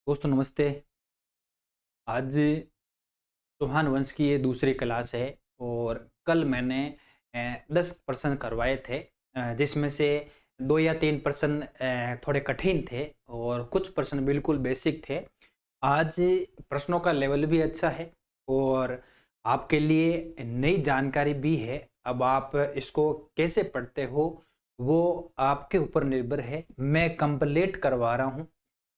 दोस्तों नमस्ते। आज चौहान वंश की ये दूसरी क्लास है और कल मैंने 10 प्रश्न करवाए थे, जिसमें से 2 या 3 प्रश्न थोड़े कठिन थे और कुछ प्रश्न बिल्कुल बेसिक थे। आज प्रश्नों का लेवल भी अच्छा है और आपके लिए नई जानकारी भी है। अब आप इसको कैसे पढ़ते हो वो आपके ऊपर निर्भर है। मैं कंप्लीट करवा रहा हूँ,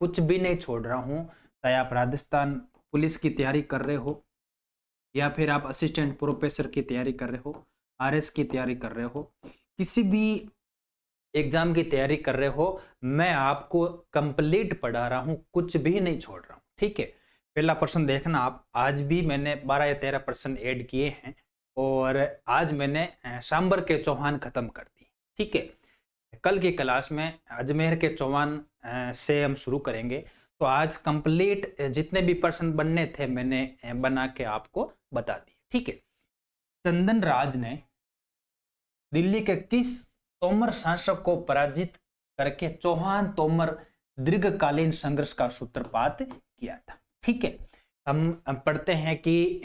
कुछ भी नहीं छोड़ रहा हूँ। चाहे आप राजस्थान पुलिस की तैयारी कर रहे हो या फिर आप असिस्टेंट प्रोफेसर की तैयारी कर रहे हो, आरएस की तैयारी कर रहे हो, किसी भी एग्जाम की तैयारी कर रहे हो, मैं आपको कंप्लीट पढ़ा रहा हूँ, कुछ भी नहीं छोड़ रहा हूँ। ठीक है। पहला प्रश्न देखना आप। आज भी मैंने 12 या 13 प्रश्न ऐड किए हैं और आज मैंने सांबर के चौहान खत्म कर दी। ठीक है। कल की क्लास में अजमेर के चौहान से हम शुरू करेंगे। तो आज कंप्लीट जितने भी प्रश्न बनने थे मैंने बना के आपको बता दिए। ठीक है। चंदन राज ने दिल्ली के किस तोमर शासक को पराजित करके चौहान तोमर दीर्घकालीन संघर्ष का सूत्रपात किया था? ठीक है। हम पढ़ते हैं कि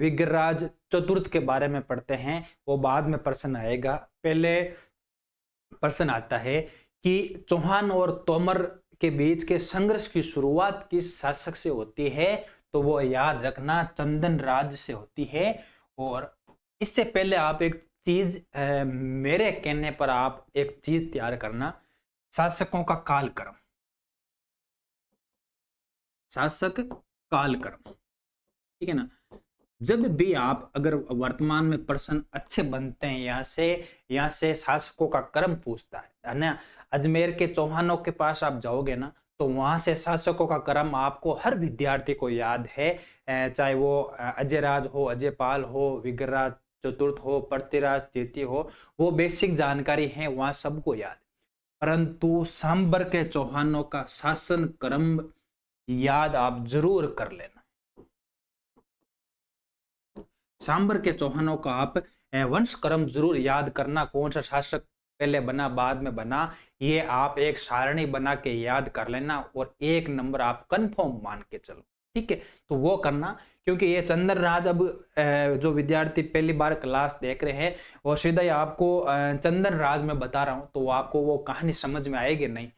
विग्रराज चतुर्थ के बारे में पढ़ते हैं, वो बाद में प्रश्न आएगा। पहले प्रश्न आता है कि चौहान और तोमर के बीच के संघर्ष की शुरुआत किस शासक से होती है? तो वो याद रखना चंदन राज से होती है। और इससे पहले आप एक चीज, मेरे कहने पर आप एक चीज तैयार करना। शासकों का कालक्रम, शासक कालक्रम, ठीक है ना। जब भी आप अगर वर्तमान में प्रश्न अच्छे बनते हैं, यहाँ से शासकों का क्रम पूछता है ना। अजमेर के चौहानों के पास आप जाओगे ना, तो वहां से शासकों का क्रम आपको हर विद्यार्थी को याद है। चाहे वो अजयराज हो, अजयपाल हो, विग्रराज चतुर्थ हो, पृथ्वीराज तृतीय हो, वो बेसिक जानकारी है, वहां सबको याद है। परंतु सांबर के चौहानों का शासन क्रम याद आप जरूर कर लेना। सांबर के चौहानों का आप वंश क्रम जरूर याद करना, कौन सा शासक पहले बना बाद में बना, ये आप एक सारणी बना के याद कर लेना और 1 नंबर आप कंफर्म मान के चलो। ठीक है। तो वो करना, क्योंकि ये चंदन राज, अब जो विद्यार्थी पहली बार क्लास देख रहे हैं और सीधा ही आपको चंदन राज में बता रहा हूँ, तो आपको वो कहानी समझ में आएगी नहीं।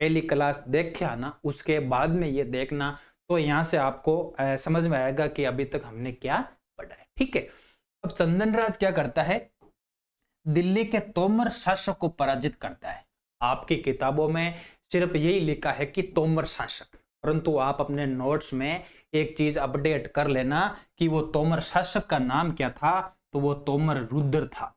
पहली क्लास देख के आना, उसके बाद में ये देखना, तो यहाँ से आपको समझ में आएगा कि अभी तक हमने क्या पढ़ा है। ठीक है। अब चंदन राज क्या करता है? दिल्ली के तोमर शासक को पराजित करता है। आपकी किताबों में सिर्फ यही लिखा है कि तोमर शासक, परंतु आप अपने नोट्स में एक चीज अपडेट कर लेना कि वो तोमर शासक का नाम क्या था। तो वो तोमर रुद्र था।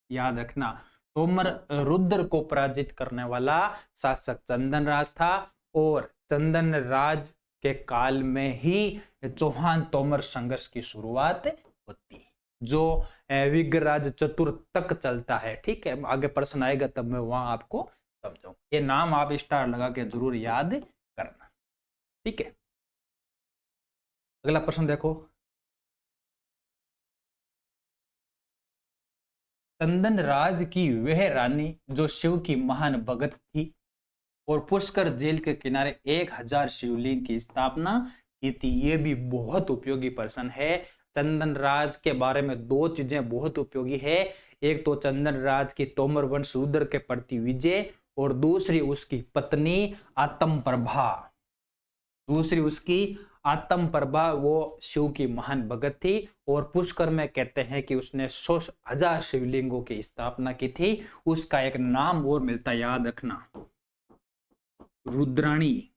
याद रखना, तोमर रुद्र को पराजित करने वाला शासक चंदन राज था और चंदन राज के काल में ही चौहान तोमर संघर्ष की शुरुआत होती है, जो विग्रराज चतुर्थ तक चलता है। ठीक है। आगे प्रश्न आएगा तब मैं वहां आपको समझाऊंगा। ये नाम आप स्टार लगा के जरूर याद करना। ठीक है। अगला प्रश्न देखो। चंदन राज की वह रानी जो शिव की महान भगत थी और पुष्कर झील के किनारे 1000 शिवलिंग की स्थापना की थी। ये भी बहुत उपयोगी प्रश्न है। चंदन राज के बारे में 2 चीजें बहुत उपयोगी है। एक तो चंदन राज की तोमर वंश रुद्र के प्रति विजय और दूसरी उसकी पत्नी आत्म प्रभा। दूसरी उसकी आत्म प्रभा, वो शिव की महान भगत थी और पुष्कर में कहते हैं कि उसने 100,000 शिवलिंगों की स्थापना की थी। उसका एक नाम और मिलता, याद रखना, रुद्राणी।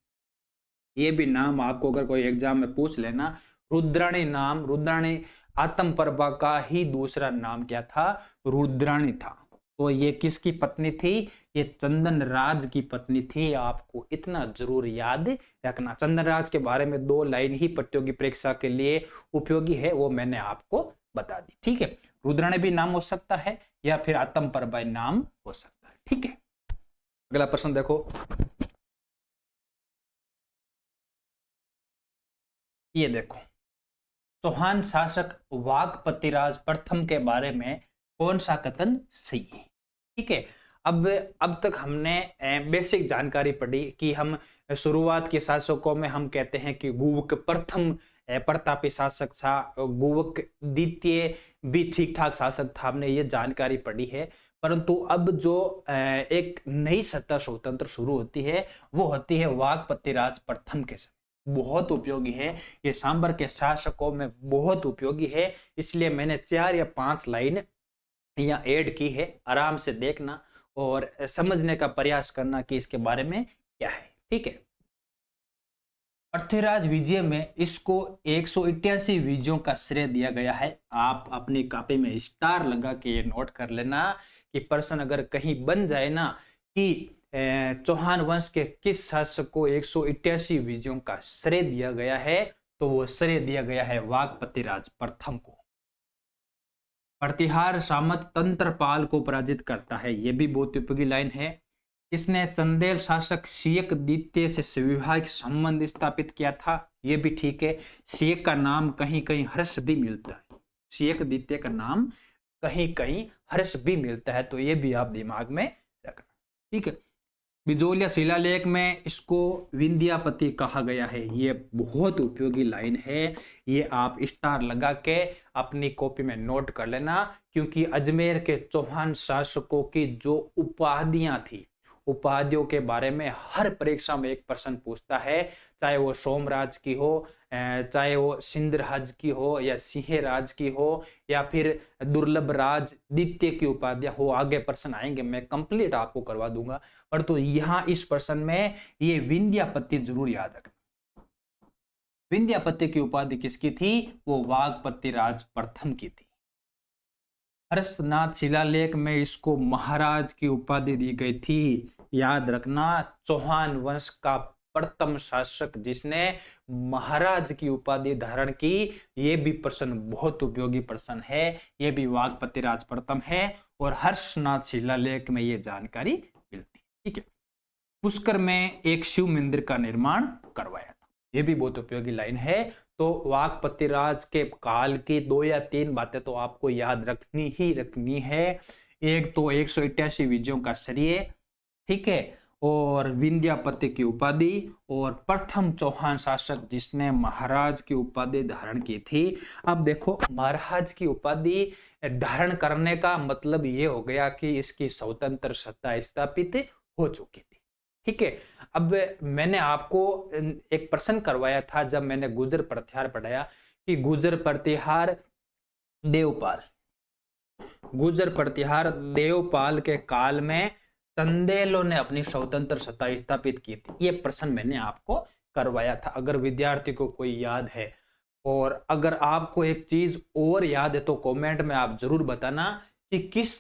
ये भी नाम आपको अगर कोई एग्जाम में पूछ लेना, रुद्राणी नाम, रुद्राणी आत्म प्रभा का ही दूसरा नाम क्या था? रुद्राणी था। तो ये किसकी पत्नी थी? ये चंदन राज की पत्नी थी। आपको इतना जरूर याद रखना। चंदन राज के बारे में 2 लाइन ही प्रतियोगी परीक्षा के लिए उपयोगी है, वो मैंने आपको बता दी। ठीक है। रुद्राणी भी नाम हो सकता है या फिर आत्म प्रभा नाम हो सकता है। ठीक है। अगला प्रश्न देखो। ये देखो, चौहान शासक वाघपतिराज प्रथम के बारे में कौन सा कथन सही है? ठीक है। अब तक हमने बेसिक जानकारी पढ़ी कि हम शुरुआत के शासकों में हम कहते हैं कि गुवक प्रथम प्रतापी शासक था, गुवक द्वितीय भी ठीक ठाक शासक था, हमने ये जानकारी पढ़ी है। परंतु अब जो एक नई सत्ता स्वतंत्र शुरू होती है वो होती है वाकपति राज प्रथम के समय। बहुत उपयोगी है ये, सांबर के शासकों में बहुत उपयोगी है, इसलिए मैंने 4 या 5 लाइन यहाँ ऐड की है। आराम से देखना और समझने का प्रयास करना कि इसके बारे में क्या है, ठीक है। पृथ्वीराज विजय में इसको 188 विजयों का श्रेय दिया गया है। आप अपनी कॉपी में स्टार लगा के ये नोट कर लेना कि प्रश्न अगर कहीं बन जाए ना कि चौहान वंश के किस शासक को 188 विजयों का श्रेय दिया गया है, तो वो श्रेय दिया गया है वाकपति राज प्रथम को। प्रतिहार सामंत तंत्रपाल को पराजित करता है, यह भी बहुत उपयोगी लाइन है। इसने चंदेल शासक सियक द्वितीय से वैवाहिक संबंध स्थापित किया था, यह भी ठीक है। सियक का नाम कहीं कहीं हर्ष भी मिलता है, सियक द्वितीय का नाम कहीं कहीं हर्ष भी मिलता है, तो यह भी आप दिमाग में रखना, ठीक है। बिजोलिया शिलालेख में इसको विंध्यापति कहा गया है, ये बहुत उपयोगी लाइन है, ये आप स्टार लगा के अपनी कॉपी में नोट कर लेना, क्योंकि अजमेर के चौहान शासकों की जो उपाधियां थी, उपाधियों के बारे में हर परीक्षा में एक प्रश्न पूछता है, चाहे वो सोमराज की हो, चाहे वो सिंधराज की हो या सिंहराज की हो या फिर दुर्लभ राज द्वितीय की उपाधियां हो। आगे प्रश्न आएंगे, मैं कंप्लीट आपको करवा दूंगा, पर तो यहाँ इस प्रश्न में ये विंध्यापति जरूर याद रखना। विंध्यापति की उपाधि किसकी थी? वो वाकपति राज प्रथम की थी। हर्षनाथ शिलालेख में इसको महाराज की उपाधि दी गई थी, याद रखना। चौहान वंश का प्रथम शासक जिसने महाराज की उपाधि धारण की, ये भी प्रश्न बहुत उपयोगी प्रश्न है, ये भी वाकपति राज प्रथम है और हर्षनाथ शिलालेख में ये जानकारी मिलती है, ठीक है। पुष्कर में एक शिव मंदिर का निर्माण करवाया था, ये भी बहुत उपयोगी लाइन है। तो वाकपति राज के काल की 2 या 3 बातें तो आपको याद रखनी ही रखनी है। एक तो 188 विजयों का श्रेय, ठीक है, और विंध्यापति की उपाधि और प्रथम चौहान शासक जिसने महाराज की उपाधि धारण की थी। अब देखो, महाराज की उपाधि धारण करने का मतलब ये हो गया कि इसकी स्वतंत्र सत्ता स्थापित हो चुकी थी, ठीक है। अब मैंने आपको एक प्रश्न करवाया था जब मैंने गुर्जर प्रतिहार पढ़ाया कि गुर्जर प्रतिहार देवपाल, गुर्जर प्रतिहार देवपाल के काल में चंदेलों ने अपनी स्वतंत्र सत्ता स्थापित की थी, ये प्रश्न मैंने आपको करवाया था। अगर विद्यार्थी को कोई याद है और अगर आपको एक चीज और याद है तो कमेंट में आप जरूर बताना कि किस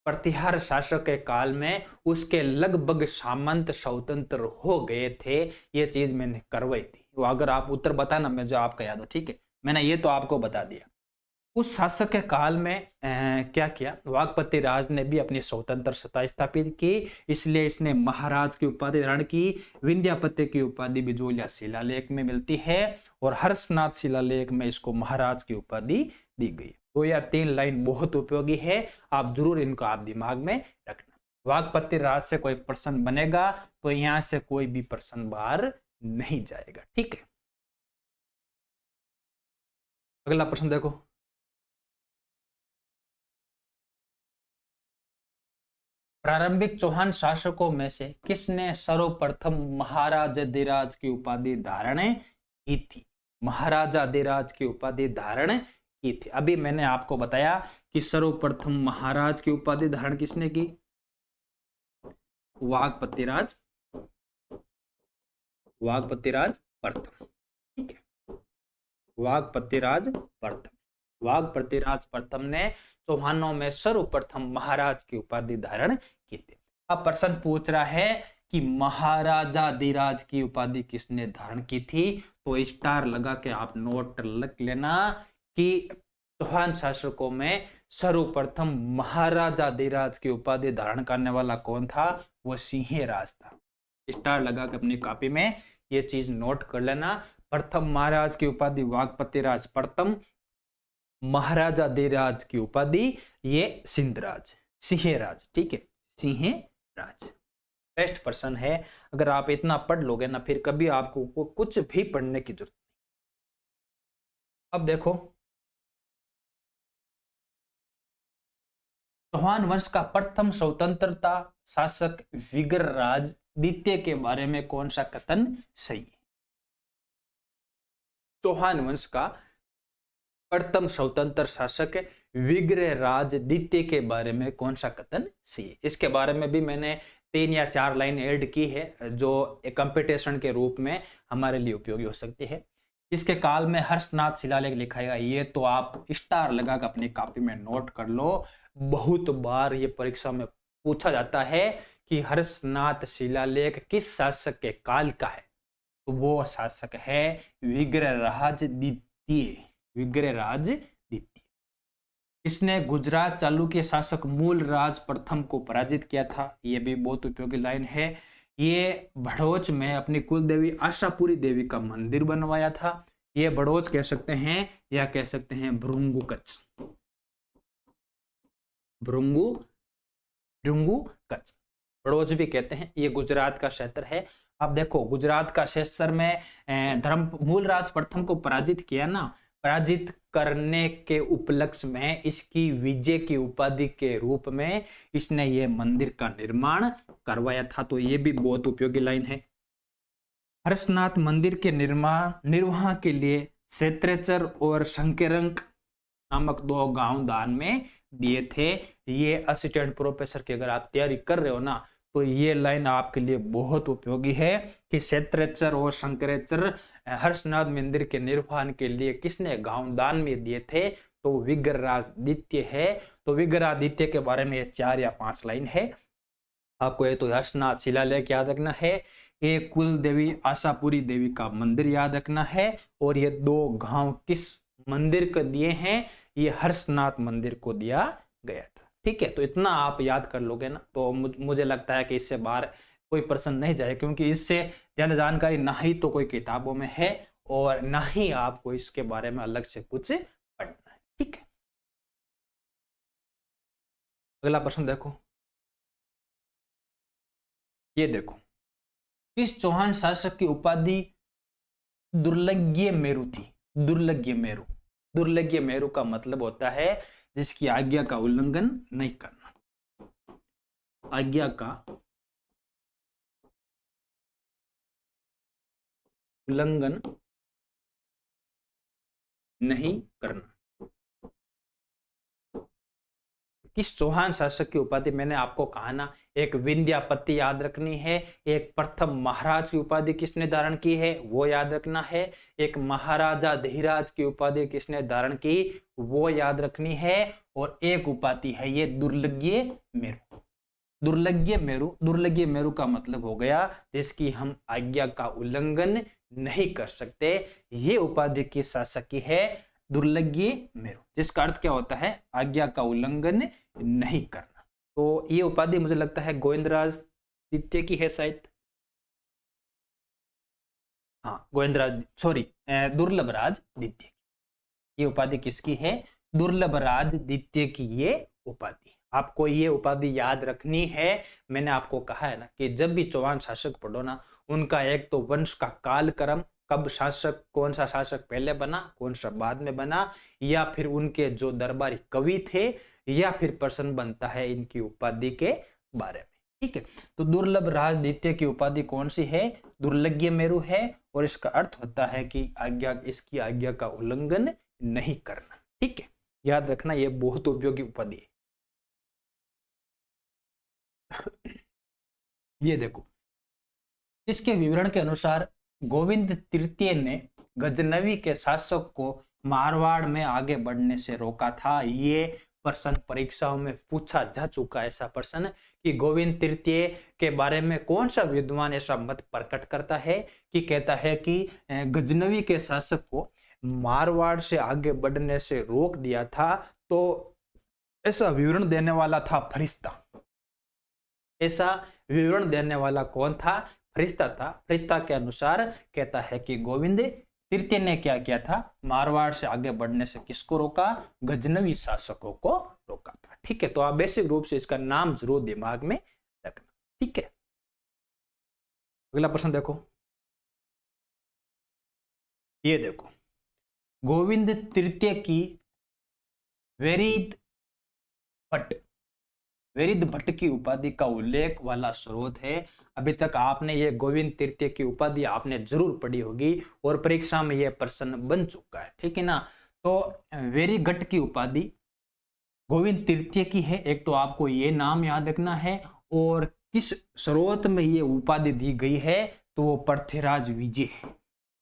प्रतिहार शासक के काल में उसके लगभग सामंत स्वतंत्र हो गए थे, ये चीज मैंने करवाई थी। वो अगर आप उत्तर बताना, मैं जो आपका याद हो, ठीक है। मैंने ये तो आपको बता दिया। उस शासक के काल में क्या किया, वाकपति राज ने भी अपनी स्वतंत्र सत्ता स्थापित की, इसलिए इसने महाराज की उपाधि धारण की। विंध्यापति की उपाधि बिजोलिया शिलालेख में मिलती है और हर्षनाथ शिलालेख में इसको महाराज की उपाधि दी गई। 2 या 3 लाइन बहुत उपयोगी है, आप जरूर इनको आप दिमाग में रखना। वाकपति राज से कोई प्रश्न बनेगा तो यहां से कोई भी प्रश्न बाहर नहीं जाएगा, ठीक है। अगला प्रश्न देखो, प्रारंभिक चौहान शासकों में से किसने सर्वप्रथम महाराजाधिराज की उपाधि धारण की थी? महाराजाधिराज की उपाधि धारण की थी। अभी मैंने आपको बताया कि सर्वप्रथम महाराज की उपाधि धारण किसने की? वाकपति राज, वाकपति राज प्रथम, ठीक है। वाकपति राज प्रथम, वाकपति राज प्रथम ने चौहानों में सर्वप्रथम महाराज की उपाधि धारण की थी। अब प्रश्न पूछ रहा है कि महाराजाधिराज की उपाधि किसने धारण की थी, तो स्टार लगा के आप नोट लिख लेना कि चौहान शासकों में सर्वप्रथम महाराजाधिराज की उपाधि धारण करने वाला कौन था? वो सिंहराज था। स्टार लगा के अपनी कॉपी में ये चीज नोट कर लेना। प्रथम महाराज की उपाधि वाकपति राज प्रथम, महाराजाधिराज की उपाधि ये सिंहराज, ठीक है, सिंह राज बेस्ट पर्सन है। अगर आप इतना पढ़ लोगे ना, फिर कभी आपको कुछ भी पढ़ने की जरूरत नहीं। अब देखो, चौहान वंश का प्रथम स्वतंत्रता शासक विग्रहराज द्वितीय के बारे में कौन सा कथन सही है? चौहान वंश का प्रथम स्वतंत्र शासक विग्रहराज द्वितीय के बारे में कौन सा कथन सही है? इसके बारे में भी मैंने 3 या 4 लाइन ऐड की है, जो एक कंपटीशन के रूप में हमारे लिए उपयोगी हो सकती है। इसके काल में हर्षनाथ शिलालेख लिखा गया, ये तो आप स्टार लगाकर अपनी कॉपी में नोट कर लो। बहुत बार ये परीक्षा में पूछा जाता है कि हर्षनाथ शिलालेख किस शासक के काल का है, तो वो शासक है विग्रहराज द्वितीय। विग्रहराज द्वितीय, इसने गुजरात चालुक्य शासक मूलराज प्रथम को पराजित किया था। ये भी बहुत उपयोगी लाइन है। ये भड़ोच में अपनी कुल देवी आशापुरी देवी का मंदिर बनवाया था। ये भड़ोच कह सकते हैं या कह सकते हैं भृंगु कच्छ। भृंगु भृंगु कच्छ भड़ोच भी कहते हैं। ये गुजरात का क्षेत्र है। अब देखो, गुजरात का क्षेत्र में धर्म मूलराज प्रथम को पराजित किया ना, पराजित करने के उपलक्ष्य में इसकी विजय की उपाधि के रूप में इसने ये मंदिर का निर्माण करवाया था। तो ये भी बहुत उपयोगी लाइन है। हर्षनाथ मंदिर के निर्वहन के लिए क्षेत्रेचर और शंकरंक नामक 2 गांव दान में दिए थे। ये असिस्टेंट प्रोफेसर की अगर आप तैयारी कर रहे हो ना, तो ये लाइन आपके लिए बहुत उपयोगी है कि क्षेत्रेचर और शंकरेचर हर्षनाथ मंदिर के निर्वहन के लिए किसने गांव दान में दिए थे, तो विग्रहराज द्वितीय है। तो विग्रहराज द्वितीय के बारे में 4 या 5 लाइन है। आपको ये तो हर्षनाथ शिलालेख याद रखना है, ये कुल देवी आशापुरी देवी का मंदिर याद रखना है, और ये 2 गांव किस मंदिर को दिए हैं, ये हर्षनाथ मंदिर को दिया गया था। ठीक है, तो इतना आप याद कर लोगे ना, तो मुझे लगता है कि इससे बाहर कोई प्रश्न नहीं जाए, क्योंकि इससे ज्यादा जानकारी ना ही तो कोई किताबों में है और ना ही आपको इसके बारे में अलग से कुछ पढ़ना है। ठीक है, अगला प्रश्न देखो। ये देखो, किस चौहान शासक की उपाधि दुर्लग्य मेरु थी? दुर्लग्य मेरु, दुर्लग्य मेरु का मतलब होता है जिसकी आज्ञा का उल्लंघन नहीं करना। आज्ञा का उल्लंघन नहीं करना। किस चौहान शासक की उपाधि? मैंने आपको कहा ना, एक विंध्यापति याद रखनी है, एक प्रथम महाराज की उपाधि किसने धारण की है वो याद रखना है, एक महाराजा धीराज की उपाधि किसने धारण की वो याद रखनी है, और एक उपाधि है ये दुर्लग्य मेरु। दुर्लग्य मेरु, दुर्लग्य मेरु का मतलब हो गया जिसकी हम आज्ञा का उल्लंघन नहीं कर सकते। ये उपाधि की शासक की है दुर्लग्य मेरु, जिसका अर्थ क्या होता है? आज्ञा का उल्लंघन नहीं करना। तो ये उपाधि मुझे लगता है गोविंदराज द्वितीय की है शायद। हाँ, गोविंदराज, सॉरी, दुर्लभराज द्वितीय। ये उपाधि किसकी है? दुर्लभराज द्वितीय की ये उपाधि। आपको ये उपाधि याद रखनी है। मैंने आपको कहा है ना कि जब भी चौहान शासक पढ़ो ना, उनका एक तो वंश का कालक्रम, कब शासक, कौन सा शासक पहले बना, कौन सा बाद में बना, या फिर उनके जो दरबारी कवि थे, या फिर प्रश्न बनता है इनकी उपाधि के बारे में। ठीक है, तो दुर्लभ राज द्वितीय की उपाधि कौन सी है? दुर्लग्य मेरु है, और इसका अर्थ होता है कि आज्ञा, इसकी आज्ञा का उल्लंघन नहीं करना। ठीक है, याद रखना, ये बहुत उपयोगी उपाधि है। ये देखो, इसके विवरण के अनुसार गोविंद तृतीय ने गजनवी के शासक को मारवाड़ में आगे बढ़ने से रोका था। ये प्रश्न परीक्षाओं में पूछा जा चुका है ऐसा प्रश्न कि गोविंद तृतीय के बारे में कौन सा विद्वान ऐसा मत प्रकट करता है कि कहता है कि गजनवी के शासक को मारवाड़ से आगे बढ़ने से रोक दिया था। तो ऐसा विवरण देने वाला था फरिश्ता। ऐसा विवरण देने वाला कौन था? फरिश्ता था। फरिश्ता के अनुसार कहता है कि गोविंद तृतीय ने क्या किया था, मारवाड़ से आगे बढ़ने से किसको रोका, गजनवी शासकों को रोका था। ठीक है, तो आप बेसिक रूप से इसका नाम जरूर दिमाग में रखना। ठीक है, अगला प्रश्न देखो, ये देखो, गोविंद तृतीय की वेरिद भट्ट, वेरिद भट्ट की उपाधि का उल्लेख वाला स्रोत है। अभी तक आपने ये गोविंद तृतीय की उपाधि आपने जरूर पढ़ी होगी और परीक्षा में यह प्रश्न बन चुका है। ठीक है ना, तो वेरीगट की उपाधि गोविंद तृतीय की है। एक तो आपको ये नाम याद रखना है, और किस स्रोत में ये उपाधि दी गई है, तो वो पृथ्वीराज विजय है।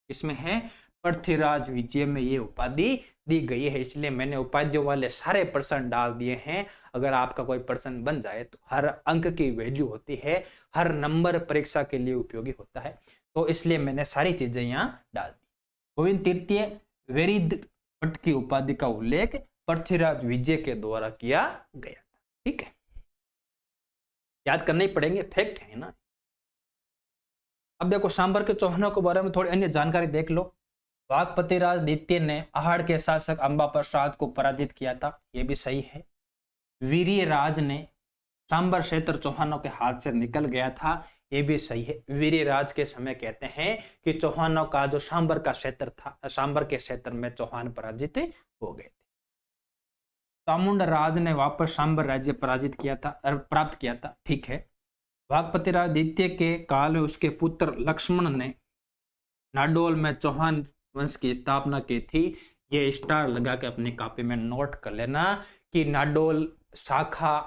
इसमें है पृथ्वीराज विजय में ये उपाधि दी गई है। इसलिए मैंने उपाधियों वाले सारे प्रश्न डाल दिए हैं। अगर आपका कोई प्रश्न बन जाए तो हर अंक की वैल्यू होती है, हर नंबर परीक्षा के लिए उपयोगी होता है, तो इसलिए मैंने सारी चीजें यहाँ डाल दी। गोविंद तृतीय वेरिद भट्ट की उपाधि का उल्लेख पृथ्वीराज विजय के द्वारा किया गया था। ठीक है, याद करने ही पड़ेंगे, फैक्ट है ना। अब देखो, सांबर के चौहानों के बारे में थोड़ी अन्य जानकारी देख लो। वाघपतिराज द्वितीय ने अहाड़ के शासक अंबा प्रसाद को पराजित किया था, यह भी सही है। वीर्यराज ने सांबर क्षेत्र चौहानों के हाथ से निकल गया था, यह भी सही है। वीर्यराज के समय कहते हैं कि चौहानों का जो सांबर का क्षेत्र था, सांबर के क्षेत्र में चौहान पराजित हो गए थे। चामुंड राज ने वापस सांबर राज्य पराजित किया था, प्राप्त किया था। ठीक है। वाघपतिराज द्वितीय के काल में उसके पुत्र लक्ष्मण ने नाडोल में चौहान वंश की स्थापना की थी। ये स्टार लगा के अपनी कॉपी में नोट कर लेना कि नाडोल शाखा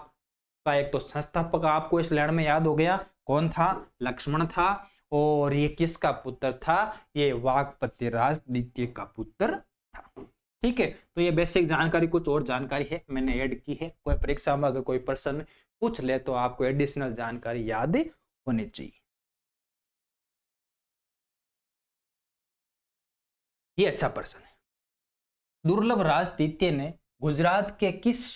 का एक तो संस्थापक आपको इस लैंड में याद हो गया, कौन था, लक्ष्मण था। और ये किसका पुत्र था, ये वाघपतिराज द्वितीय का पुत्र था। ठीक है, तो ये बेसिक जानकारी, कुछ और जानकारी है मैंने ऐड की है। कोई परीक्षा में अगर कोई प्रश्न पूछ ले तो आपको एडिशनल जानकारी याद होनी चाहिए। ये अच्छा प्रश्न है। दुर्लभ राज द्वितीय ने गुजरात के किस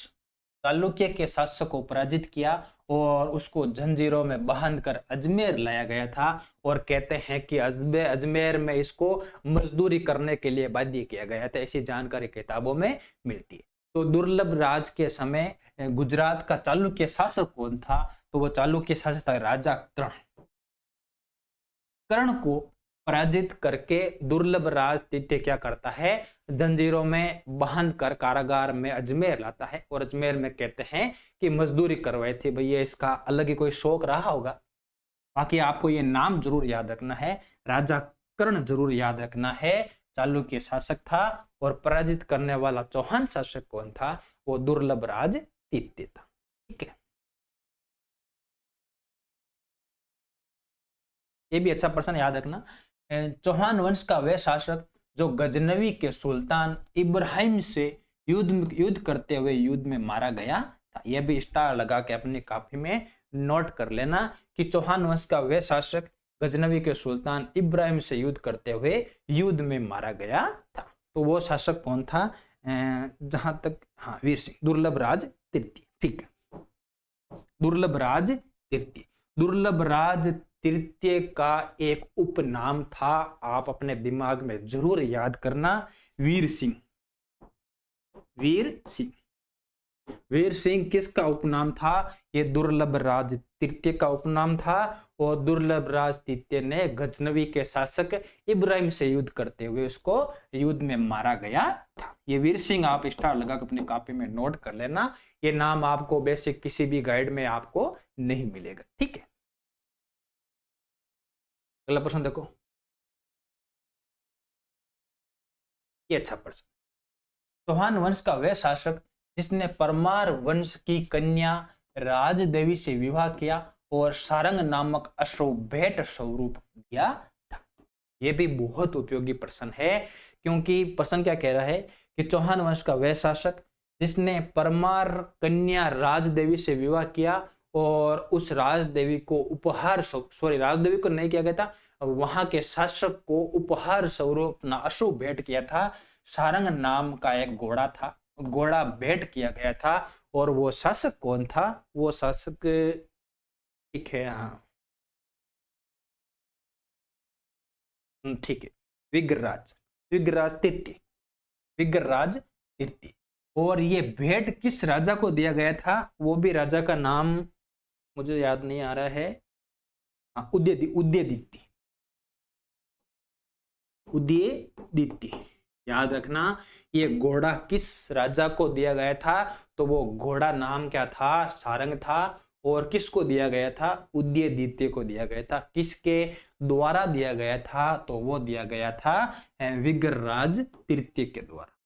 चालुक्य के शासक को पराजित किया और उसको जंजीरों में बांध कर अजमेर लाया गया था, और कहते हैं कि अजमेर में इसको मजदूरी करने के लिए बाध्य किया गया था। ऐसी जानकारी किताबों में मिलती है। तो दुर्लभ राज के समय गुजरात का चालुक्य शासक कौन था, तो वो चालुक्य शासक था राजा कर्ण। कर्ण को पराजित करके दुर्लभ राज द्वितीय क्या करता है, जंजीरों में बांध कर कारागार में अजमेर लाता है, और अजमेर में कहते हैं कि मजदूरी करवाई थी। भैया इसका अलग ही कोई शौक रहा होगा। बाकी आपको ये नाम जरूर याद रखना है, राजा कर्ण जरूर याद रखना है, चालुक्य शासक था। और पराजित करने वाला चौहान शासक कौन था, वो दुर्लभ राज द्वितीय था। ठीक है, ये भी अच्छा प्रश्न याद रखना। चौहान वंश का वह शासक जो गजनवी के सुल्तान इब्राहिम से युद्ध करते हुए युद्ध में मारा गया था। यह भी स्टार लगा के अपनी कॉपी में नोट कर लेना कि चौहान वंश का वह शासक गजनवी के सुल्तान इब्राहिम से युद्ध करते हुए युद्ध में मारा गया था। तो वो शासक कौन था, जहां तक, हाँ, वीर सिंह, दुर्लभ राज तृतीय। ठीक है, दुर्लभ राज तृतीय। दुर्लभ राज तृतीय का एक उपनाम था, आप अपने दिमाग में जरूर याद करना, वीर सिंह। वीर सिंह, वीर सिंह किसका उपनाम था, ये दुर्लभ राज तृतीय का उपनाम था। और दुर्लभ राज तृतीय ने गजनवी के शासक इब्राहिम से युद्ध करते हुए उसको युद्ध में मारा गया था। ये वीर सिंह आप स्टार लगा कर अपनी कॉपी में नोट कर लेना। ये नाम आपको बेसिक किसी भी गाइड में आपको नहीं मिलेगा। ठीक है, अगला प्रश्न देखो, ये अच्छा प्रश्न। चौहान वंश का वह शासक जिसने परमार वंश की कन्या राजदेवी से विवाह किया और सारंग नामक अश्वभेट स्वरूप दिया था। यह भी बहुत उपयोगी प्रश्न है, क्योंकि प्रश्न क्या कह रहा है कि चौहान वंश का वह शासक जिसने परमार कन्या राजदेवी से विवाह किया और उस राजदेवी को उपहार, सॉरी, राजदेवी को नहीं किया गया था, वहां के शासक को उपहार स्वरूप अपना अश्व भेंट किया था। सारंग नाम का एक घोड़ा था, घोड़ा भेंट किया गया था। और वो शासक कौन था, वो शासक, ठीक है, हाँ, ठीक है, विग्रराज। विग्रराज तृतीय, विग्रराज तृतीय। और ये भेंट किस राजा को दिया गया था, वो भी राजा का नाम मुझे याद नहीं आ रहा है। उदयदित्य, उदयदित्य, याद रखना। ये घोड़ा किस राजा को दिया गया था, तो वो घोड़ा नाम क्या था, सारंग था। और किसको दिया गया था, उदयदित्य को दिया गया था। किसके द्वारा दिया गया था, तो वो दिया गया था विग्रराज तृतीय के द्वारा।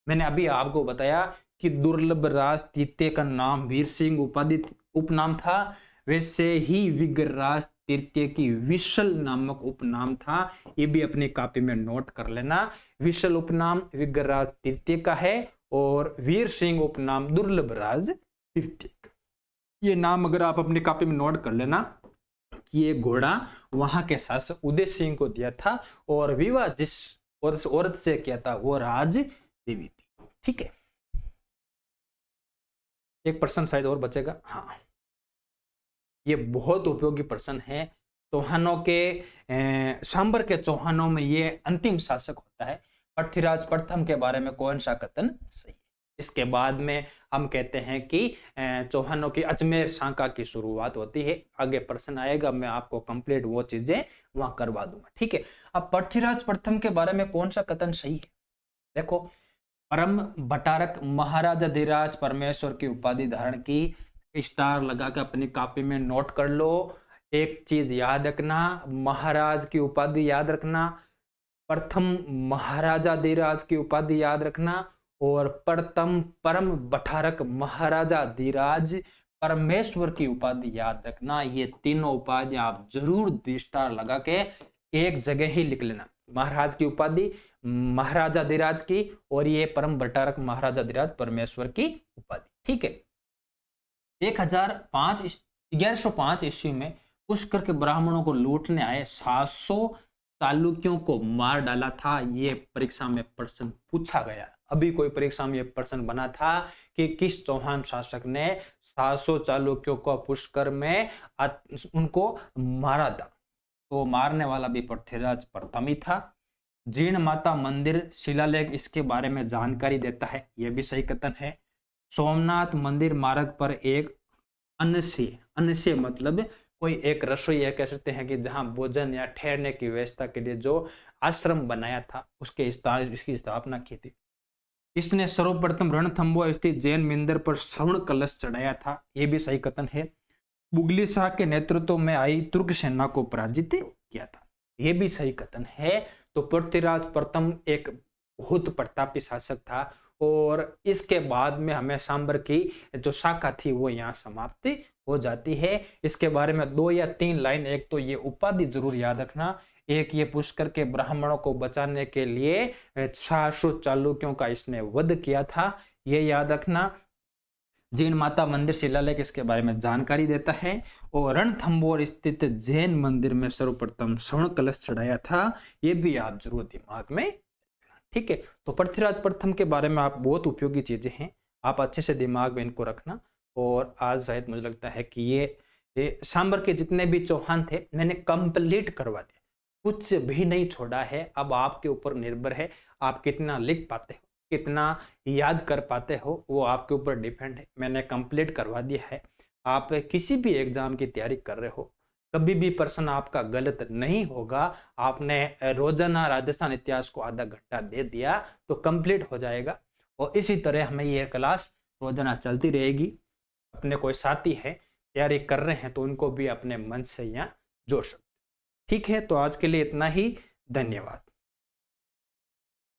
मैंने अभी आपको बताया कि दुर्लभ राज तृतीय का नाम वीर सिंह उपाधि उपनाम था, वैसे ही विग्रराज तृतीय की विशल नामक उपनाम था। ये भी अपनी कॉपी में नोट कर लेना। विशल उपनाम विग्रराज तृतीय का है और वीर सिंह उपनाम दुर्लभ राज तृतीय का। ये नाम अगर आप अपनी कॉपी में नोट कर लेना कि ये घोड़ा वहां के शासक उदय सिंह को दिया था और विवाह जिस औरत से किया था वो राज देवी थी। ठीक है, एक प्रश्न शायद और बचेगा। हाँ, ये बहुत उपयोगी प्रश्न है। चौहानों के सांबर के चौहानों में ये अंतिम शासक होता है। पृथ्वीराज प्रथम के बारे में कौन सा कथन सही है? इसके बाद में हम कहते हैं कि चौहानों की अजमेर शाखा की शुरुआत होती है। आगे प्रश्न आएगा, मैं आपको कंप्लीट वो चीजें वहां करवा दूंगा। ठीक है, अब पृथ्वीराज प्रथम के बारे में कौन सा कथन सही है? देखो, परम भट्टारक महाराजा धीराज परमेश्वर की उपाधि धारण की। स्टार लगा के अपनी कॉपी में नोट कर लो। एक चीज याद रखना, महाराज की उपाधि याद रखना, प्रथम महाराजा धीराज की उपाधि याद रखना और प्रथम परम भट्टारक महाराजा धीराज परमेश्वर की उपाधि याद रखना। ये तीनों उपाधि आप जरूर स्टार लगा के एक जगह ही लिख लेना। महाराज की उपाधि महाराजा धीराज की और ये परम भट्टारक महाराजा धीराज परमेश्वर की उपाधि। ठीक है, 1105 ईस्वी में पुष्कर के ब्राह्मणों को लूटने आए 700 चालुक्यों को मार डाला था। ये परीक्षा में प्रश्न पूछा गया। अभी कोई परीक्षा में ये प्रश्न बना था कि किस चौहान शासक ने 700 चालुक्यों को पुष्कर में उनको मारा था, तो मारने वाला भी पृथ्वीराज प्रथम ही था। जीर्ण माता मंदिर शिलालेख इसके बारे में जानकारी देता है, यह भी सही कथन है। सोमनाथ मंदिर मार्ग पर एक अन्य मतलब कोई एक रसोई या कह सकते हैं कि जहां भोजन या ठहरने की व्यवस्था के लिए जो आश्रम बनाया था उसके इसकी स्थापना की थी। इसने सर्वप्रथम रणथंभौर स्थित जैन मंदिर पर स्वर्ण कलश चढ़ाया था, यह भी सही कथन है। मुगली शाह के नेतृत्व में आई तुर्क सेना को पराजित किया था, यह भी सही कथन है। तो पृथ्वीराज प्रथम एक बहुत प्रतापी शासक था और इसके बाद में हमें सांबर की जो शाखा थी वो यहाँ समाप्ति हो जाती है। इसके बारे में 2 या 3 लाइन, एक तो ये उपाधि जरूर याद रखना, एक ये पुष्कर के ब्राह्मणों को बचाने के लिए 600 चालुक्यों का इसने वध किया था, ये याद रखना। जैन माता मंदिर शिलालेख इसके बारे में जानकारी देता है और रणथंभौर स्थित जैन मंदिर में सर्वप्रथम स्वर्ण कलश चढ़ाया था, ये भी आप जरूर दिमाग में। ठीक है, तो पृथ्वीराज प्रथम के बारे में आप बहुत उपयोगी चीजें हैं, आप अच्छे से दिमाग में इनको रखना। और आज शायद मुझे लगता है कि ये सांबर के जितने भी चौहान थे मैंने कंप्लीट करवा दिया, कुछ भी नहीं छोड़ा है। अब आपके ऊपर निर्भर है आप कितना लिख पाते हो, कितना याद कर पाते हो, वो आपके ऊपर डिपेंड है। मैंने कंप्लीट करवा दिया है। आप किसी भी एग्जाम की तैयारी कर रहे हो, कभी भी प्रश्न आपका गलत नहीं होगा। आपने रोजाना राजस्थान इतिहास को आधा घंटा दे दिया तो कंप्लीट हो जाएगा। और इसी तरह हमें ये क्लास रोजाना चलती रहेगी। अपने कोई साथी है तैयारी कर रहे हैं तो उनको भी अपने मन से यहाँ जोड़ सकते। ठीक है, तो आज के लिए इतना ही। धन्यवाद।